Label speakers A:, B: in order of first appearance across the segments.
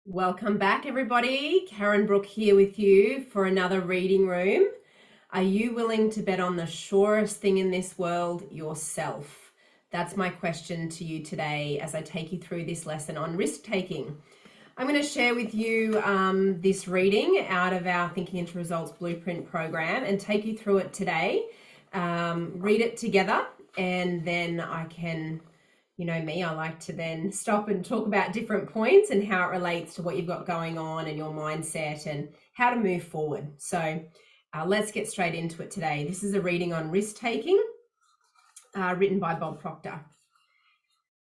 A: Welcome back, everybody. Karen Brooke here with you for another reading room. Are you willing to bet on the surest thing in this world, yourself? That's my question to you today as I take you through this lesson on risk taking. I'm going to share with you this reading out of our Thinking into Results Blueprint program and take you through it today. Read it together, and then I can, you know me, I like to then stop and talk about different points and how it relates to what you've got going on and your mindset and how to move forward. So let's get straight into it today. This is a reading on risk taking, written by Bob Proctor.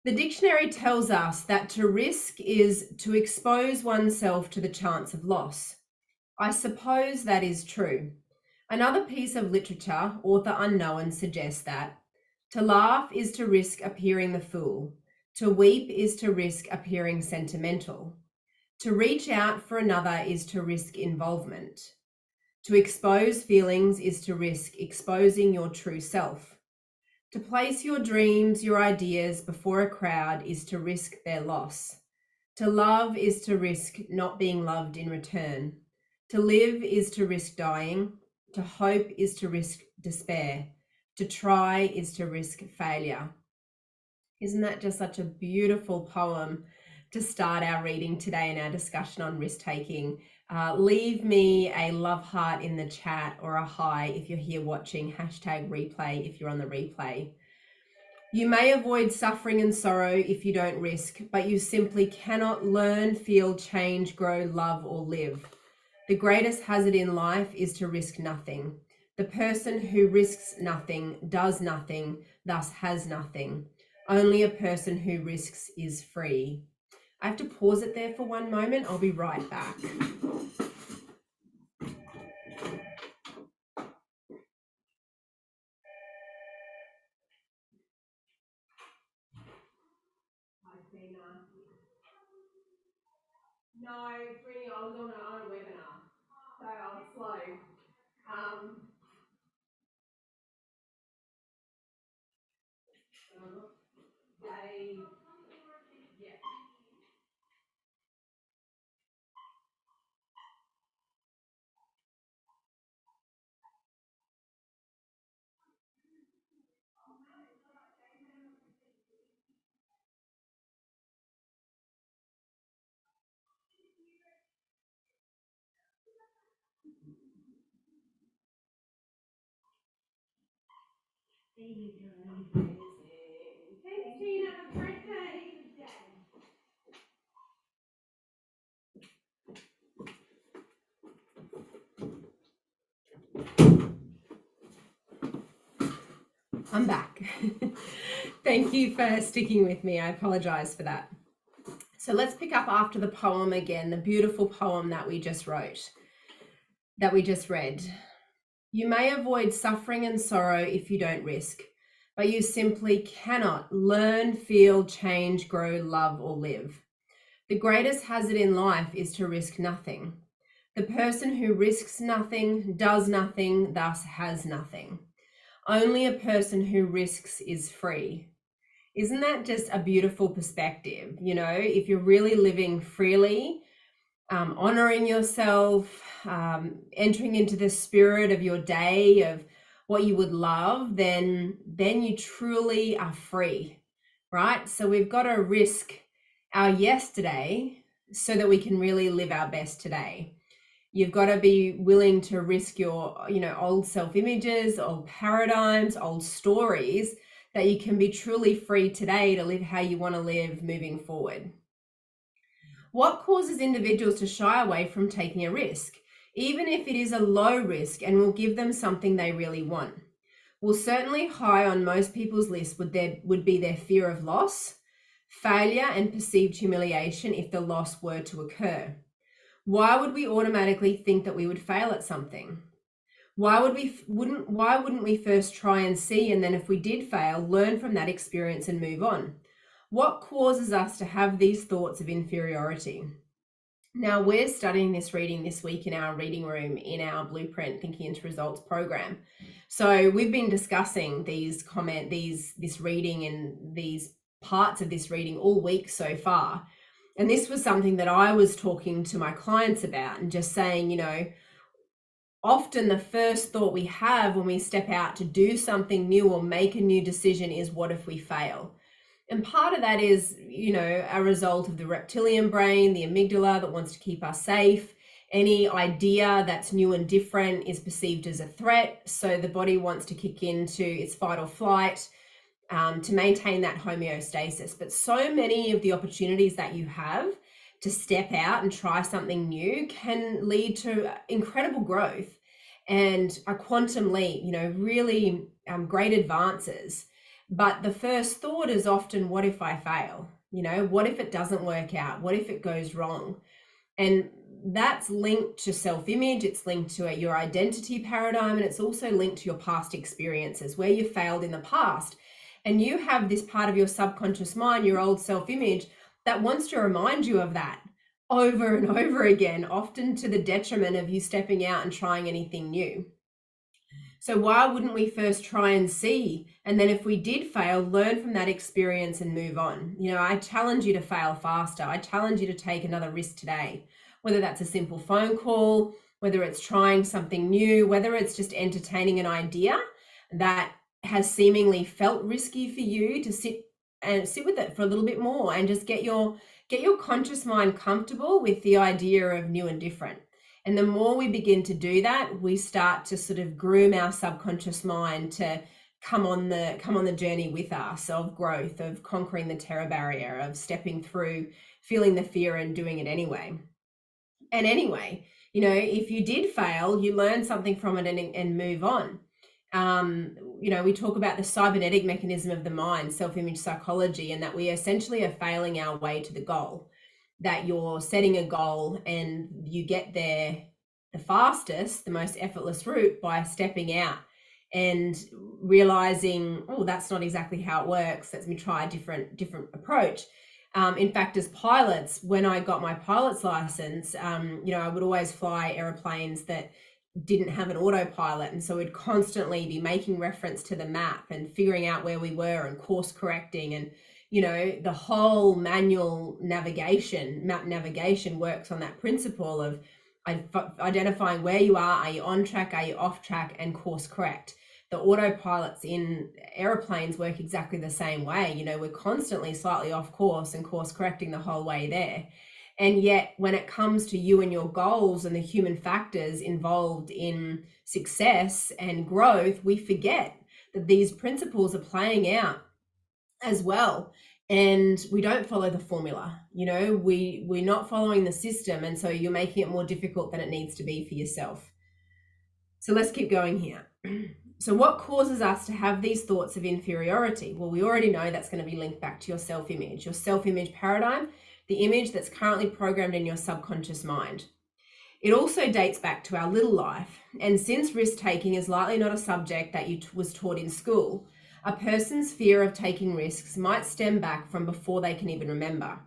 A: The dictionary tells us that to risk is to expose oneself to the chance of loss. I suppose that is true. Another piece of literature, author unknown, suggests that to laugh is to risk appearing the fool. To weep is to risk appearing sentimental. To reach out for another is to risk involvement. To expose feelings is to risk exposing your true self. To place your dreams, your ideas before a crowd is to risk their loss. To love is to risk not being loved in return. To live is to risk dying. To hope is to risk despair. To try is to risk failure. Isn't that just such a beautiful poem to start our reading today and our discussion on risk taking? Leave me a love heart in the chat or a hi if you're here watching, #replay if you're on the replay. You may avoid suffering and sorrow if you don't risk, but you simply cannot learn, feel, change, grow, love, or live. The greatest hazard in life is to risk nothing. The person who risks nothing does nothing, thus has nothing. Only a person who risks is free. I have to pause it there for one moment. I'll be right back. No, Trini, I was on a webinar, so I was slow. Thanks, Tina. Have a great day. I'm back. Thank you for sticking with me. I apologize for that. So let's pick up after the poem again, the beautiful poem that we just wrote, that we just read. You may avoid suffering and sorrow if you don't risk, but you simply cannot learn, feel, change, grow, love, or live. The greatest hazard in life is to risk nothing. The person who risks nothing, does nothing, thus has nothing. Only a person who risks is free. Isn't that just a beautiful perspective? You know, if you're really living freely, honoring yourself, entering into the spirit of your day, of what you would love, then you truly are free, right? So we've got to risk our yesterday so that we can really live our best today. You've got to be willing to risk your, old self-images, old paradigms, old stories, that you can be truly free today to live how you want to live moving forward. What causes individuals to shy away from taking a risk, even if it is a low risk and will give them something they really want? Well, certainly high on most people's list would be their fear of loss, failure, and perceived humiliation if the loss were to occur. Why would we automatically think that we would fail at something? Why wouldn't we first try and see, and then if we did fail, learn from that experience and move on? What causes us to have these thoughts of inferiority? Now, we're studying this reading this week in our reading room in our Blueprint Thinking into Results program. So we've been discussing this reading and these parts of this reading all week so far. And this was something that I was talking to my clients about and just saying, often the first thought we have when we step out to do something new or make a new decision is, what if we fail? And part of that is, a result of the reptilian brain, the amygdala that wants to keep us safe. Any idea that's new and different is perceived as a threat. So the body wants to kick into its fight or flight to maintain that homeostasis. But so many of the opportunities that you have to step out and try something new can lead to incredible growth and a quantum leap, really great advances. But the first thought is often, what if I fail? What if it doesn't work out? What if it goes wrong? And that's linked to self-image, it's linked to your identity paradigm, and it's also linked to your past experiences where you failed in the past. And you have this part of your subconscious mind, your old self-image, that wants to remind you of that over and over again, often to the detriment of you stepping out and trying anything new. So why wouldn't we first try and see? And then if we did fail, learn from that experience and move on. I challenge you to fail faster. I challenge you to take another risk today, whether that's a simple phone call, whether it's trying something new, whether it's just entertaining an idea that has seemingly felt risky for you, to sit with it for a little bit more and just get your conscious mind comfortable with the idea of new and different. And the more we begin to do that, we start to sort of groom our subconscious mind to come on the journey with us of growth, of conquering the terror barrier, of stepping through, feeling the fear and doing it anyway. And anyway, if you did fail, you learn something from it and move on. We talk about the cybernetic mechanism of the mind, self-image psychology, and that we essentially are failing our way to the goal. That you're setting a goal and you get there the fastest, the most effortless route by stepping out and realizing, oh, that's not exactly how it works. Let me try a different approach. In fact, as pilots, when I got my pilot's license, I would always fly airplanes that didn't have an autopilot, and so we'd constantly be making reference to the map and figuring out where we were and course correcting. And the whole map navigation works on that principle of identifying where you are you on track, are you off track, and course correct. The autopilots in airplanes work exactly the same way. We're constantly slightly off course and course correcting the whole way there. And yet when it comes to you and your goals and the human factors involved in success and growth, we forget that these principles are playing out as well. And we don't follow the formula. We're not following the system. And so you're making it more difficult than it needs to be for yourself. So let's keep going here. So what causes us to have these thoughts of inferiority? Well, we already know that's going to be linked back to your self-image paradigm, the image that's currently programmed in your subconscious mind. It also dates back to our little life. And since risk-taking is likely not a subject that was taught in school, a person's fear of taking risks might stem back from before they can even remember.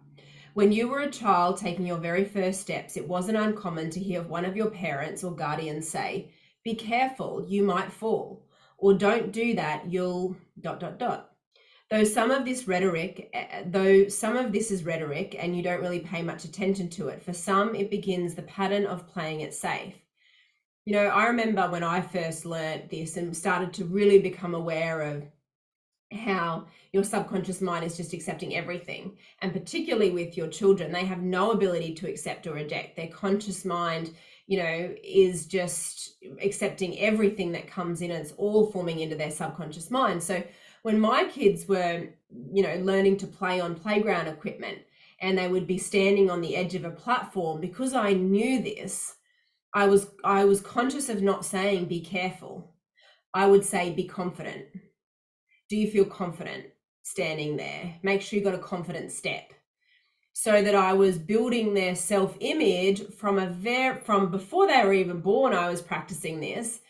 A: When you were a child taking your very first steps, it wasn't uncommon to hear one of your parents or guardians say, "Be careful, you might fall," or "Don't do that, you'll ... Though some of this is rhetoric and you don't really pay much attention to it, for some it begins the pattern of playing it safe. I remember when I first learned this and started to really become aware of how your subconscious mind is just accepting everything, and particularly with your children, they have no ability to accept or reject. Their conscious mind is just accepting everything that comes in, and it's all forming into their subconscious mind. So when my kids were learning to play on playground equipment and they would be standing on the edge of a platform, because I knew this, I was conscious of not saying "be careful." I would say "be confident." Do you feel confident standing there? Make sure you got a confident step. So that I was building their self-image from before they were even born. I was practicing this,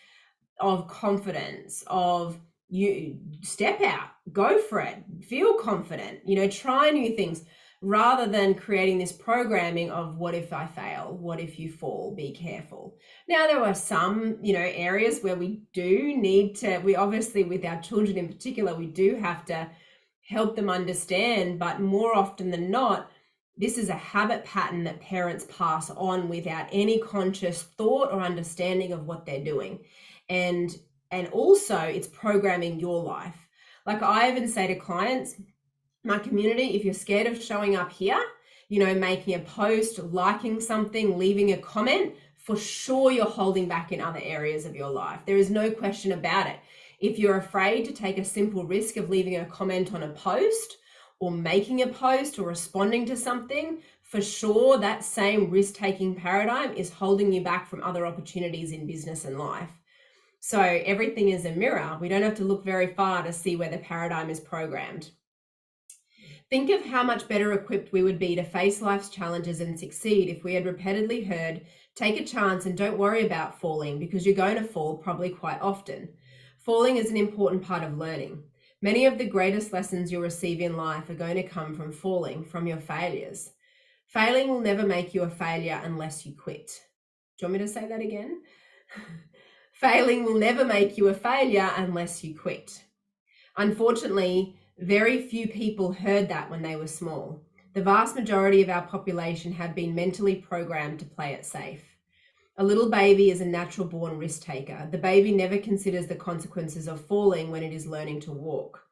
A: of confidence, of you step out, go for it, feel confident, try new things, rather than creating this programming of "what if I fail? What if you fall? Be careful." Now, there are some, areas where we obviously, with our children in particular, we do have to help them understand, but more often than not, This is a habit pattern that parents pass on without any conscious thought or understanding of what they're doing. And also it's programming your life. Like I even say to clients, my community, if you're scared of showing up here, making a post, liking something, leaving a comment, for sure you're holding back in other areas of your life. There is no question about it. If you're afraid to take a simple risk of leaving a comment on a post or making a post or responding to something, for sure that same risk-taking paradigm is holding you back from other opportunities in business and life. So everything is a mirror. We don't have to look very far to see where the paradigm is programmed. Think of how much better equipped we would be to face life's challenges and succeed if we had repeatedly heard, take a chance and don't worry about falling because you're going to fall probably quite often. Falling is an important part of learning. Many of the greatest lessons you'll receive in life are going to come from falling, from your failures. Failing will never make you a failure unless you quit. Do you want me to say that again? Failing will never make you a failure unless you quit. Unfortunately, very few people heard that when they were small. The vast majority of our population have been mentally programmed to play it safe. A little baby is a natural born risk taker. The baby never considers the consequences of falling when it is learning to walk.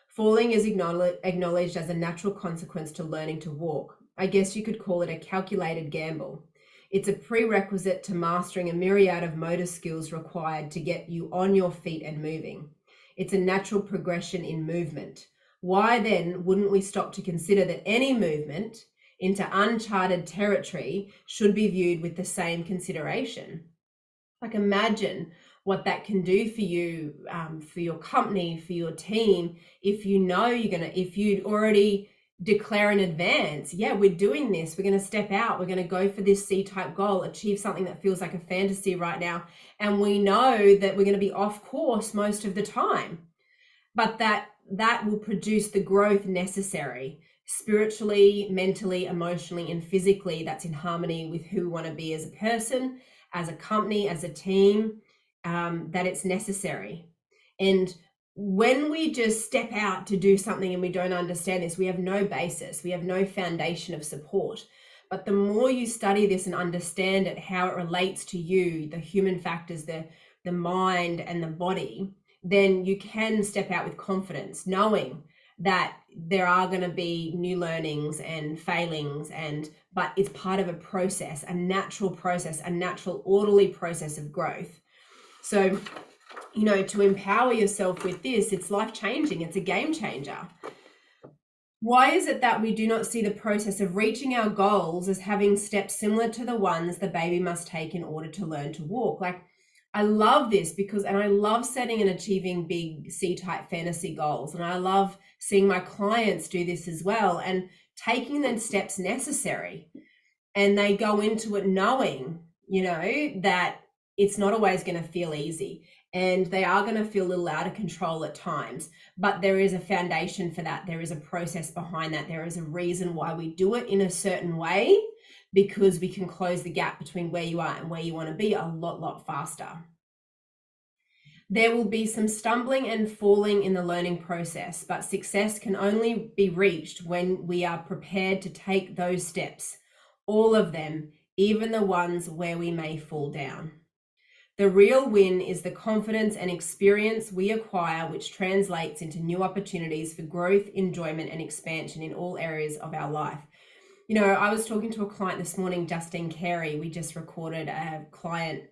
A: Falling is acknowledged as a natural consequence to learning to walk. I guess you could call it a calculated gamble. It's a prerequisite to mastering a myriad of motor skills required to get you on your feet and moving. It's a natural progression in movement. Why then wouldn't we stop to consider that any movement into uncharted territory should be viewed with the same consideration? Like imagine what that can do for you, for your company, for your team, if you know if you'd already declare in advance, yeah, we're doing this, we're going to step out, we're going to go for this C-type goal, achieve something that feels like a fantasy right now, and we know that we're going to be off course most of the time, but that will produce the growth necessary spiritually, mentally, emotionally, and physically, that's in harmony with who we want to be as a person, as a company, as a team, that it's necessary. And when we just step out to do something and we don't understand this, we have no basis, we have no foundation of support. But the more you study this and understand it, how it relates to you, the human factors, the mind and the body, then you can step out with confidence, knowing that there are going to be new learnings and failings, but it's part of a process, a natural orderly process of growth. So, to empower yourself with this, it's life-changing, it's a game changer. Why is it that we do not see the process of reaching our goals as having steps similar to the ones the baby must take in order to learn to walk? Like, I love this and I love setting and achieving big C-type fantasy goals. And I love seeing my clients do this as well and taking the steps necessary. And they go into it knowing, that it's not always going to feel easy and they are going to feel a little out of control at times, but there is a foundation for that. There is a process behind that. There is a reason why we do it in a certain way, because we can close the gap between where you are and where you want to be a lot faster. There will be some stumbling and falling in the learning process, but success can only be reached when we are prepared to take those steps, all of them, even the ones where we may fall down. The real win is the confidence and experience we acquire, which translates into new opportunities for growth, enjoyment, and expansion in all areas of our life. I was talking to a client this morning, Justine Carey. We just recorded a client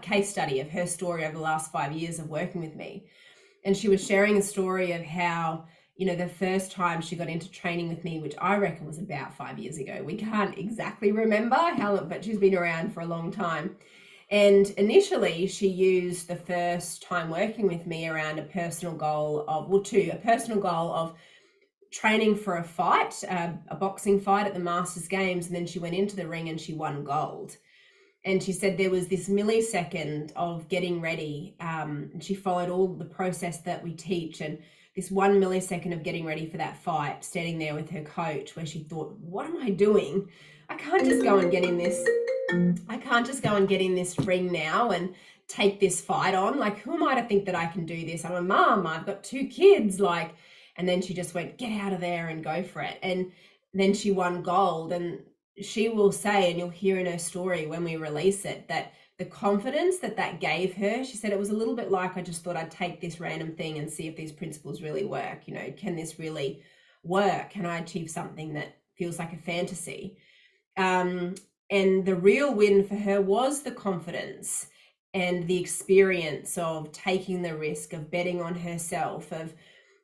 A: case study of her story over the last 5 years of working with me. And she was sharing a story of how, the first time she got into training with me, which I reckon was about 5 years ago. We can't exactly remember but she's been around for a long time. And initially she used the first time working with me around a personal goal of training for a fight, a boxing fight at the Masters Games. And then she went into the ring and she won gold. And she said there was this millisecond of getting ready. And she followed all the process that we teach. And this 1 millisecond of getting ready for that fight, standing there with her coach, where she thought, what am I doing? I can't just go and get in this ring now and take this fight on. Like, who am I to think that I can do this? I'm a mom, I've got 2 kids, and then she just went, get out of there and go for it. And then she won gold. And she will say, and you'll hear in her story when we release it, that the confidence that that gave her, she said, it was a little bit like, I just thought I'd take this random thing and see if these principles really work. You know, can this really work? Can I achieve something that feels like a fantasy? And the real win for her was the confidence and the experience of taking the risk, of betting on herself, of,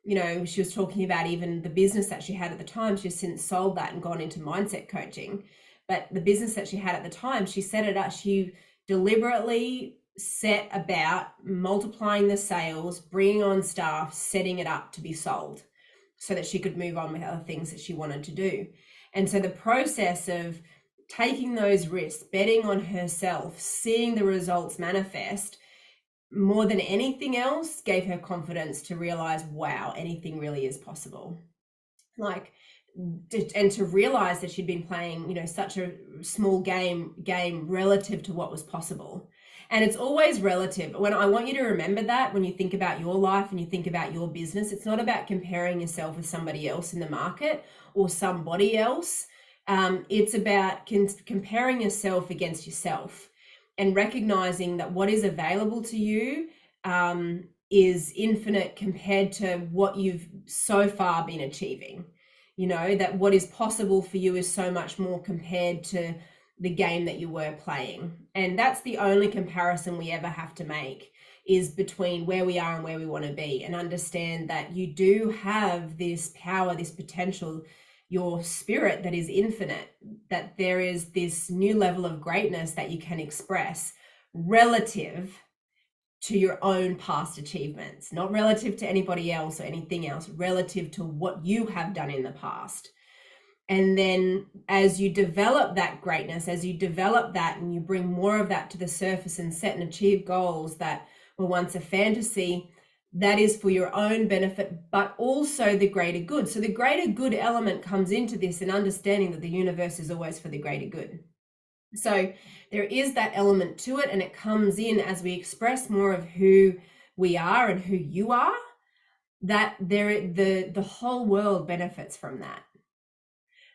A: you know, she was talking about even the business that she had at the time. She's since sold that and gone into mindset coaching. But the business that she had at the time, she set it up. She deliberately set about multiplying the sales, bringing on staff, setting it up to be sold so that she could move on with other things that she wanted to do. And so the process of taking those risks, betting on herself, seeing the results manifest, more than anything else, gave her confidence to realize, wow, anything really is possible. Like, and to realize that she'd been playing, you know, such a small game relative to what was possible. And it's always relative. When I want you to remember that when you think about your life and you think about your business, it's not about comparing yourself with somebody else in the market or somebody else. It's about comparing yourself against yourself and recognizing that what is available to you is infinite compared to what you've so far been achieving. You know, that what is possible for you is so much more compared to the game that you were playing. And that's the only comparison we ever have to make, is between where we are and where we want to be, and understand that you do have this power, this potential, your spirit that is infinite, that there is this new level of greatness that you can express relative to your own past achievements, not relative to anybody else or anything else, relative to what you have done in the past. And then as you develop that greatness, as you develop that and you bring more of that to the surface and set and achieve goals that were once a fantasy, that is for your own benefit, but also the greater good. So the greater good element comes into this, and understanding that the universe is always for the greater good. So there is that element to it, and it comes in as we express more of who we are and who you are, that the whole world benefits from that.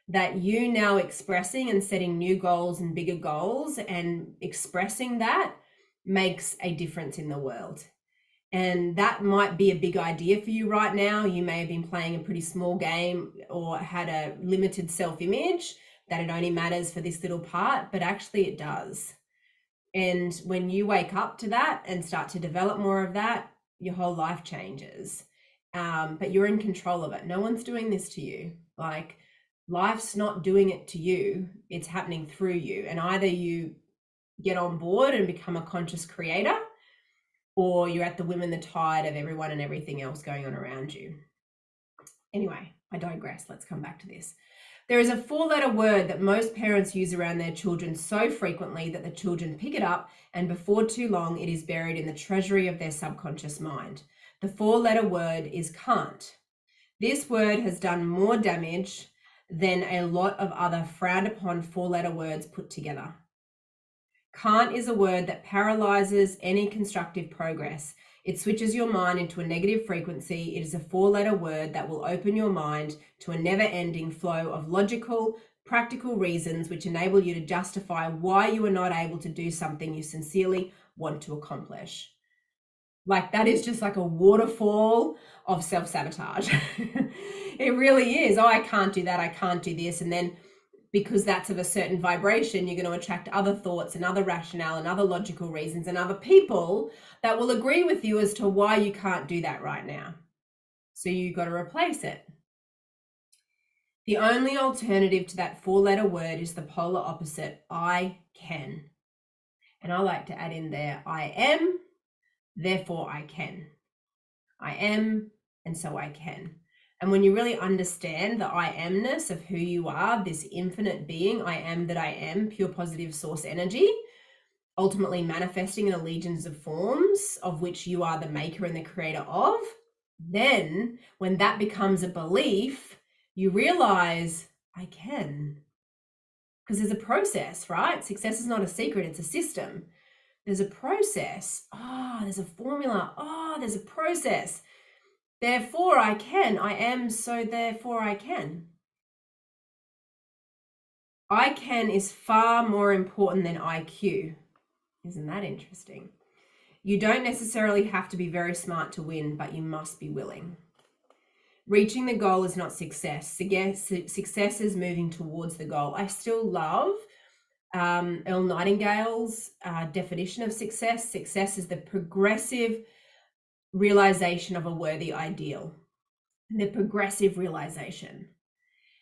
A: That you now expressing and setting new goals and bigger goals and expressing that makes a difference in the world. And that might be a big idea for you right now. You may have been playing a pretty small game or had a limited self-image, that it only matters for this little part, but actually it does. And when you wake up to that and start to develop more of that, your whole life changes. But you're in control of it. No one's doing this to you. Like, life's not doing it to you. It's happening through you. And either you get on board and become a conscious creator, or you're at the whim and the tide of everyone and everything else going on around you. Anyway, I digress. Let's come back to this. There is a 4-letter word that most parents use around their children so frequently that the children pick it up, and before too long, it is buried in the treasury of their subconscious mind. The 4-letter word is can't. This word has done more damage than a lot of other frowned upon 4-letter words put together. Can't is a word that paralyzes any constructive progress. It switches your mind into a negative frequency. It is a 4-letter word that will open your mind to a never-ending flow of logical, practical reasons which enable you to justify why you are not able to do something you sincerely want to accomplish. Like, that is just like a waterfall of self-sabotage. It really is. Oh, I can't do that. I can't do this. And then because that's of a certain vibration, you're going to attract other thoughts and other rationale and other logical reasons and other people that will agree with you as to why you can't do that right now. So you've got to replace it. The only alternative to that 4-letter word is the polar opposite, I can. And I like to add in there, I am, therefore I can. I am, and so I can. And when you really understand the I amness of who you are, this infinite being, I am that I am, pure positive source energy, ultimately manifesting in a legions of forms of which you are the maker and the creator of, then when that becomes a belief, you realize I can. Because there's a process, right? Success is not a secret, it's a system. There's a process. Oh, there's a formula. Oh, there's a process. Therefore I can. I am, so therefore I can. I can is far more important than IQ. Isn't that interesting? You don't necessarily have to be very smart to win, but you must be willing. Reaching the goal is not success. Success is moving towards the goal. I still love Earl Nightingale's definition of success. Success is the progressive realization of a worthy ideal, the progressive realization.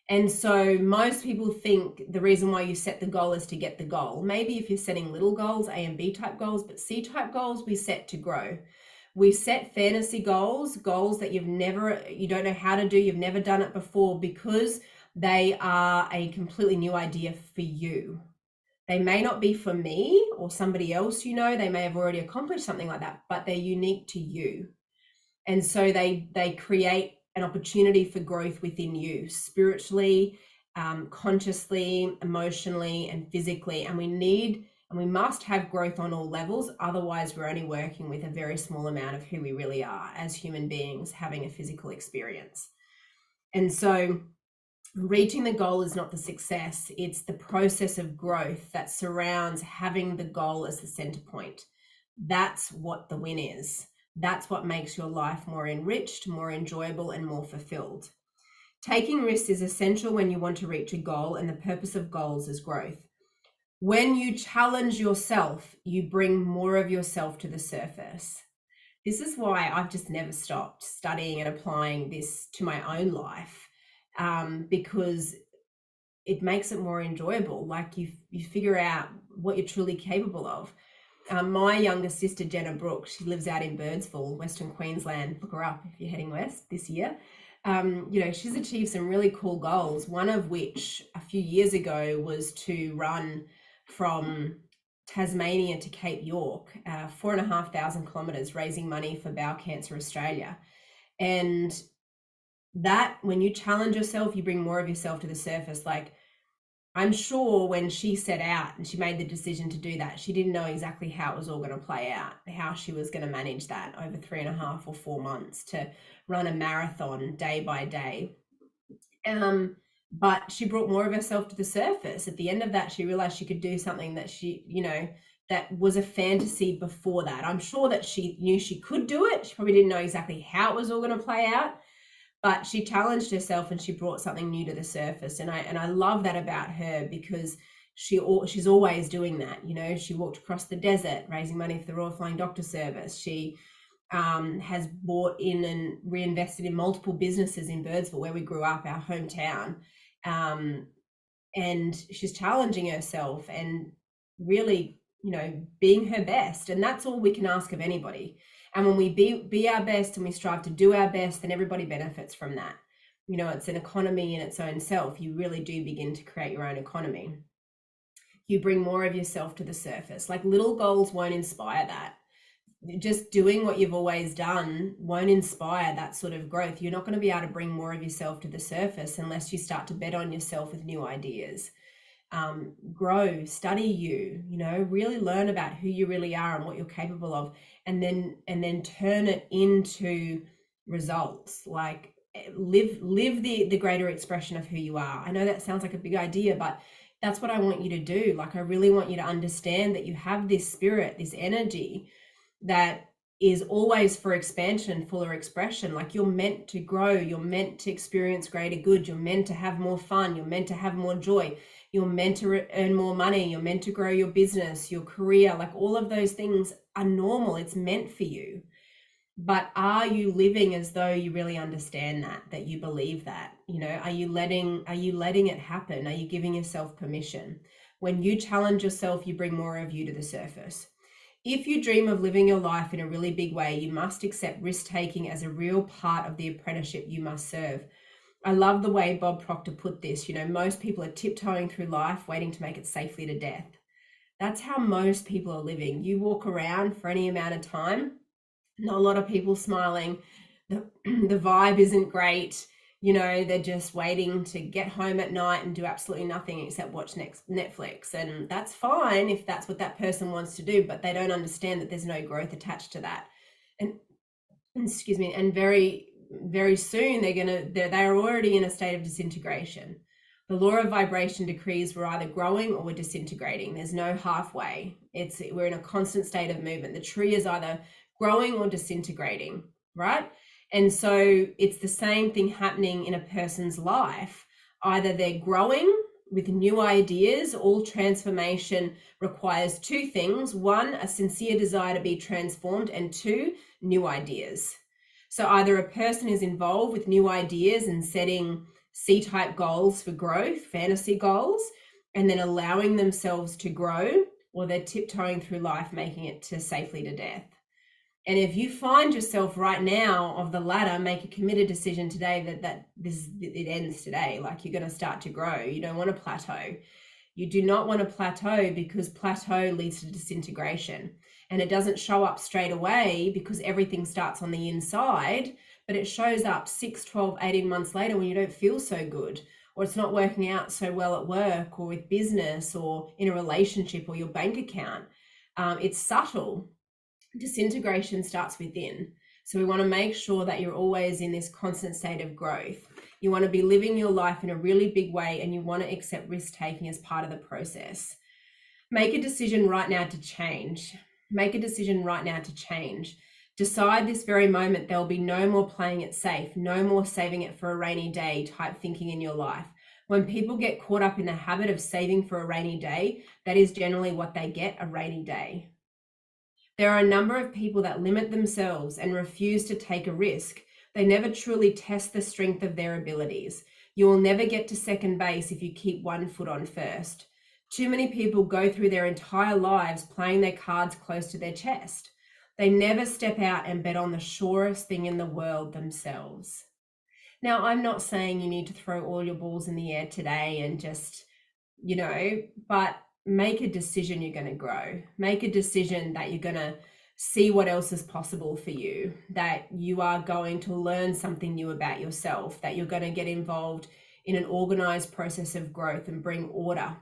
A: And so most people think the reason why you set the goal is to get the goal. Maybe if you're setting little goals, A and B type goals, but C type goals, we set to grow. We set fantasy goals, goals that you don't know how to do, you've never done it before, because they are a completely new idea for you. They may not be for me or somebody else, they may have already accomplished something like that, but they're unique to you. And so they create an opportunity for growth within you, spiritually, consciously, emotionally, and physically. And we must have growth on all levels. Otherwise, we're only working with a very small amount of who we really are as human beings having a physical experience. And so reaching the goal is not the success. It's the process of growth that surrounds having the goal as the center point. That's what the win is. That's what makes your life more enriched, more enjoyable, and more fulfilled. Taking risks is essential when you want to reach a goal, and the purpose of goals is growth. When you challenge yourself, you bring more of yourself to the surface. This is why I've just never stopped studying and applying this to my own life, because it makes it more enjoyable. Like you figure out what you're truly capable of. My younger sister, Jenna Brooks, she lives out in Birdsville, Western Queensland. Look her up if you're heading west this year. She's achieved some really cool goals, one of which a few years ago was to run from Tasmania to Cape York, 4,500 kilometres, raising money for Bowel Cancer Australia. And that, when you challenge yourself, you bring more of yourself to the surface. Like, I'm sure when she set out and she made the decision to do that, she didn't know exactly how it was all going to play out, how she was going to manage that over 3.5 or 4 months to run a marathon day by day. But she brought more of herself to the surface. At the end of that, she realized she could do something that that was a fantasy before that. I'm sure that she knew she could do it. She probably didn't know exactly how it was all going to play out, but she challenged herself and she brought something new to the surface. And I love that about her, because she's always doing that. She walked across the desert raising money for the Royal Flying Doctor Service. She has bought in and reinvested in multiple businesses in Birdsville, where we grew up, our hometown. And she's challenging herself and really, being her best. And that's all we can ask of anybody. And when we be our best and we strive to do our best, then everybody benefits from that. It's an economy in its own self. You really do begin to create your own economy. You bring more of yourself to the surface. Like, little goals won't inspire that. Just doing what you've always done won't inspire that sort of growth. You're not going to be able to bring more of yourself to the surface unless you start to bet on yourself with new ideas. Grow, study really learn about who you really are and what you're capable of, and then turn it into results. Like, live the greater expression of who you are. I know that sounds like a big idea, but that's what I want you to do. Like, I really want you to understand that you have this spirit, this energy that is always for expansion, fuller expression. Like, you're meant to grow, you're meant to experience greater good, you're meant to have more fun, you're meant to have more joy, you're meant to earn more money, you're meant to grow your business, your career. Like, all of those things are normal. It's meant for you. But are you living as though you really understand that you believe that? Are you letting it happen? Are you giving yourself permission? When you challenge yourself, you bring more of you to the surface. If you dream of living your life in a really big way, you must accept risk-taking as a real part of the apprenticeship you must serve. I love the way Bob Proctor put this. Most people are tiptoeing through life, waiting to make it safely to death. That's how most people are living. You walk around for any amount of time, not a lot of people smiling. The vibe isn't great. They're just waiting to get home at night and do absolutely nothing except watch Netflix. And that's fine if that's what that person wants to do, but they don't understand that there's no growth attached to that. And excuse me, and very, very soon they're already in a state of disintegration. The law of vibration decrees we're either growing or we're disintegrating. There's no halfway. We're in a constant state of movement. The tree is either growing or disintegrating, right? And so it's the same thing happening in a person's life. Either they're growing with new ideas. All transformation requires two things. One, a sincere desire to be transformed, and two, new ideas. So either a person is involved with new ideas and setting C-type goals for growth, fantasy goals, and then allowing themselves to grow, or they're tiptoeing through life, making it to safely to death. And if you find yourself right now of the latter, make a committed decision today that it ends today. Like, you're going to start to grow. You don't want to plateau. You do not want to plateau, because plateau leads to disintegration. And it doesn't show up straight away because everything starts on the inside, but it shows up 6, 12, 18 months later when you don't feel so good, or it's not working out so well at work or with business or in a relationship or your bank account. It's subtle. Disintegration starts within. So we want to make sure that you're always in this constant state of growth. You want to be living your life in a really big way, and you want to accept risk taking as part of the process. Make a decision right now to change. Make a decision right now to change. Decide this very moment there'll be no more playing it safe, no more saving it for a rainy day type thinking in your life. When people get caught up in the habit of saving for a rainy day, that is generally what they get, a rainy day. There are a number of people that limit themselves and refuse to take a risk. They never truly test the strength of their abilities. You will never get to second base if you keep one foot on first. Too many people go through their entire lives playing their cards close to their chest. They never step out and bet on the surest thing in the world, themselves. Now, I'm not saying you need to throw all your balls in the air today and just, but make a decision you're going to grow. Make a decision that you're going to see what else is possible for you, that you are going to learn something new about yourself, that you're going to get involved in an organized process of growth and bring order,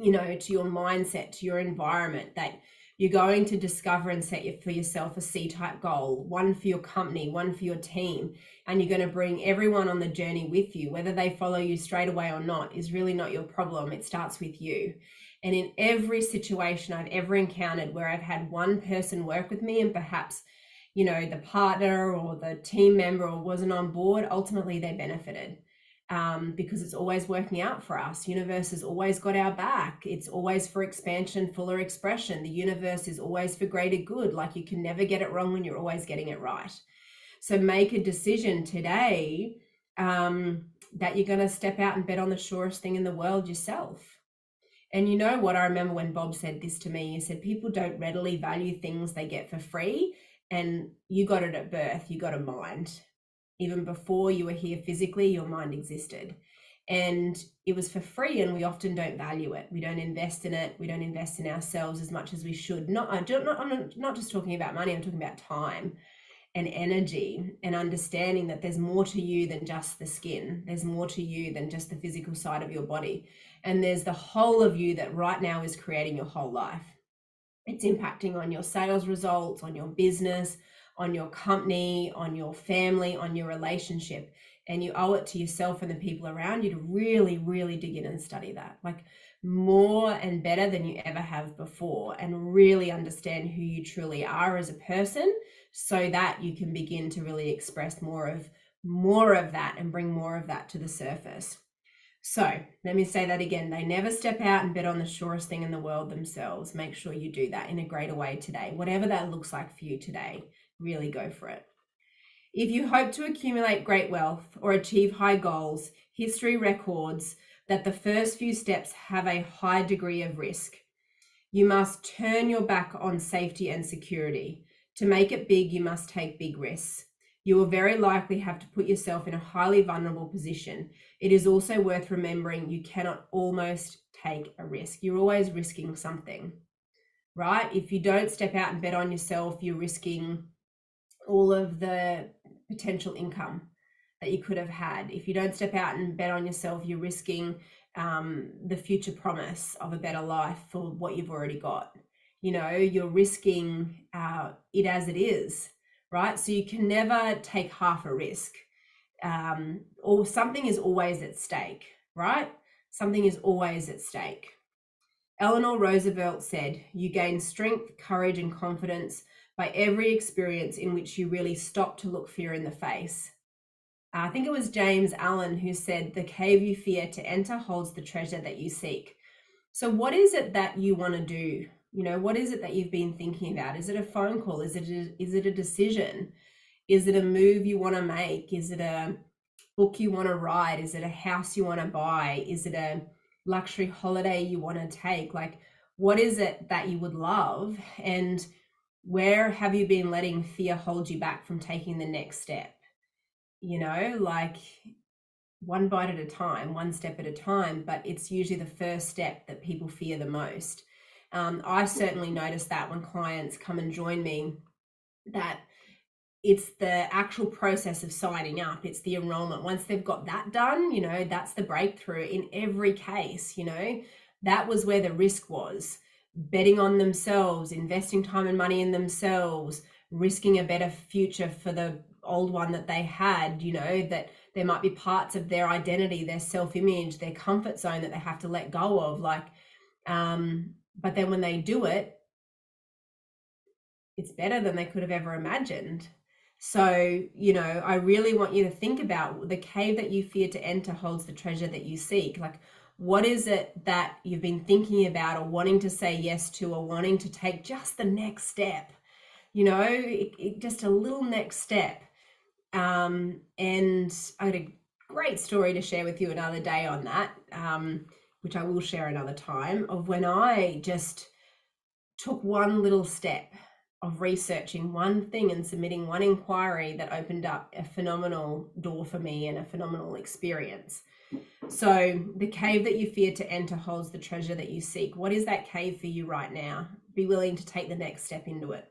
A: to your mindset, to your environment, that you're going to discover and set for yourself a C-type goal, one for your company, one for your team, and you're going to bring everyone on the journey with you. Whether they follow you straight away or not is really not your problem. It starts with you. And in every situation I've ever encountered where I've had one person work with me and perhaps, the partner or the team member wasn't on board, ultimately they benefited. Because it's always working out for us. Universe has always got our back. It's always for expansion, fuller expression. The universe is always for greater good. Like, you can never get it wrong when you're always getting it right. So make a decision today that you're going to step out and bet on the surest thing in the world, yourself. And you know what? I remember when Bob said this to me. He said, people don't readily value things they get for free. And you got it at birth. You got a mind. Even before you were here physically, your mind existed, and it was for free, and we often don't value it. We don't invest in it. We don't invest in ourselves as much as we should. I'm not just talking about money. I'm talking about time and energy, and understanding that there's more to you than just the skin. There's more to you than just the physical side of your body. And there's the whole of you that right now is creating your whole life. It's impacting on your sales results, on your business, on your company, on your family, on your relationship. And you owe it to yourself and the people around you to really, really dig in and study that, like more and better than you ever have before, and really understand who you truly are as a person, so that you can begin to really express more of that and bring more of that to the surface. So let me say that again. They never step out and bet on the surest thing in the world, themselves. Make sure you do that in a greater way today. Whatever that looks like for you today, really go for it. If you hope to accumulate great wealth or achieve high goals, history records that the first few steps have a high degree of risk. You must turn your back on safety and security. To make it big, you must take big risks. You will very likely have to put yourself in a highly vulnerable position. It is also worth remembering you cannot almost take a risk. You're always risking something, right? If you don't step out and bet on yourself, you're risking all of the potential income that you could have had. If you don't step out and bet on yourself, you're risking the future promise of a better life for what you've already got. You're risking it as it is, right? So you can never take half a risk, or something is always at stake, right? Something is always at stake. Eleanor Roosevelt said, "You gain strength, courage, and confidence by every experience in which you really stop to look fear in the face." I think it was James Allen who said, "The cave you fear to enter holds the treasure that you seek." So what is it that you want to do? You know, what is it that you've been thinking about? Is it a phone call? Is it a decision? Is it a move you want to make? Is it a book you want to write? Is it a house you want to buy? Is it a luxury holiday you want to take? Like, what is it that you would love? And where have you been letting fear hold you back from taking the next step? You know, like, one bite at a time, one step at a time, but it's usually the first step that people fear the most. I certainly notice that when clients come and join me, that it's the actual process of signing up, it's the enrollment. Once they've got that done, you know, that's the breakthrough in every case. You know, that was where the risk was: betting on themselves, investing time and money in themselves, risking a better future for the old one that they had. You know, that there might be parts of their identity, their self-image, their comfort zone that they have to let go of, like, but then when they do it, it's better than they could have ever imagined. So, you know, I really want you to think about: the cave that you fear to enter holds the treasure that you seek. Like, what is it that you've been thinking about, or wanting to say yes to, or wanting to take just the next step? You know, just a little next step. And I had a great story to share with you another day on that, which I will share another time, of when I just took one little step of researching one thing and submitting one inquiry that opened up a phenomenal door for me and a phenomenal experience. So the cave that you fear to enter holds the treasure that you seek. What is that cave for you right now? Be willing to take the next step into it.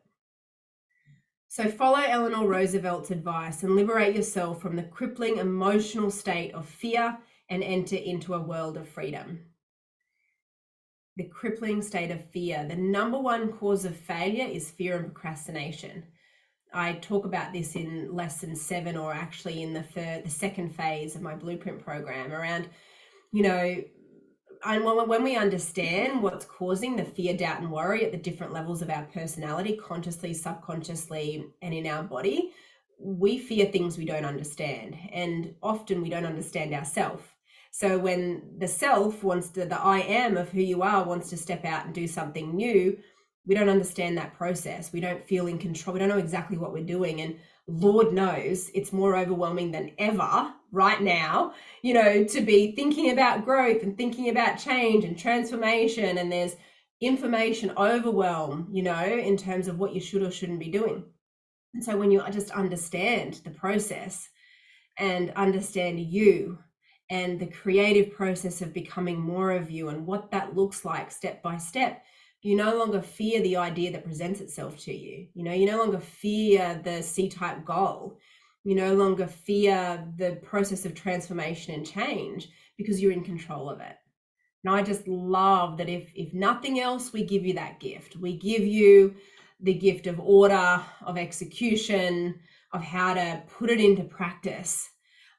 A: So follow Eleanor Roosevelt's advice and liberate yourself from the crippling emotional state of fear and enter into a world of freedom. The crippling state of fear. The number one cause of failure is fear and procrastination. I talk about this in lesson 7, or actually in the second phase of my blueprint program, around, you know, and when we understand what's causing the fear, doubt, and worry at the different levels of our personality, consciously, subconsciously, and in our body, we fear things we don't understand. And often we don't understand ourselves. So when the self wants to, the I am of who you are, wants to step out and do something new, we don't understand that process. We don't feel in control. We don't know exactly what we're doing. And Lord knows it's more overwhelming than ever right now, you know, to be thinking about growth and thinking about change and transformation. And there's information overwhelm, you know, in terms of what you should or shouldn't be doing. And so when you just understand the process and understand you and the creative process of becoming more of you and what that looks like step by step, you no longer fear the idea that presents itself to you. You know, you no longer fear the C-type goal. You no longer fear the process of transformation and change, because you're in control of it. And I just love that if nothing else, we give you that gift. We give you the gift of order, of execution, of how to put it into practice,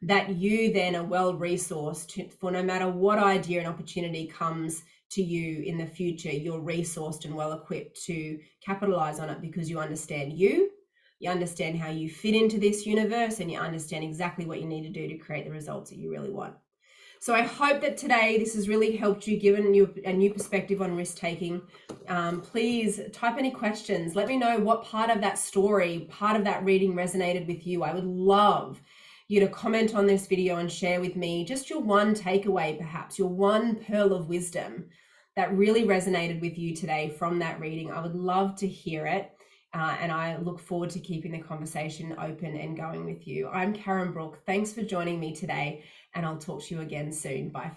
A: that you then are well resourced for no matter what idea and opportunity comes to you in the future. You're resourced and well equipped to capitalize on it, because you understand you understand how you fit into this universe, and you understand exactly what you need to do to create the results that you really want. So I hope that today this has really helped you, given you a new perspective on risk taking. Please type any questions. Let me know what part of that story, part of that reading resonated with you. I would love you to comment on this video and share with me just your one takeaway, perhaps your one pearl of wisdom that really resonated with you today from that reading. I would love to hear it. And I look forward to keeping the conversation open and going with you. I'm Karen Brook. Thanks for joining me today, and I'll talk to you again soon. Bye for now.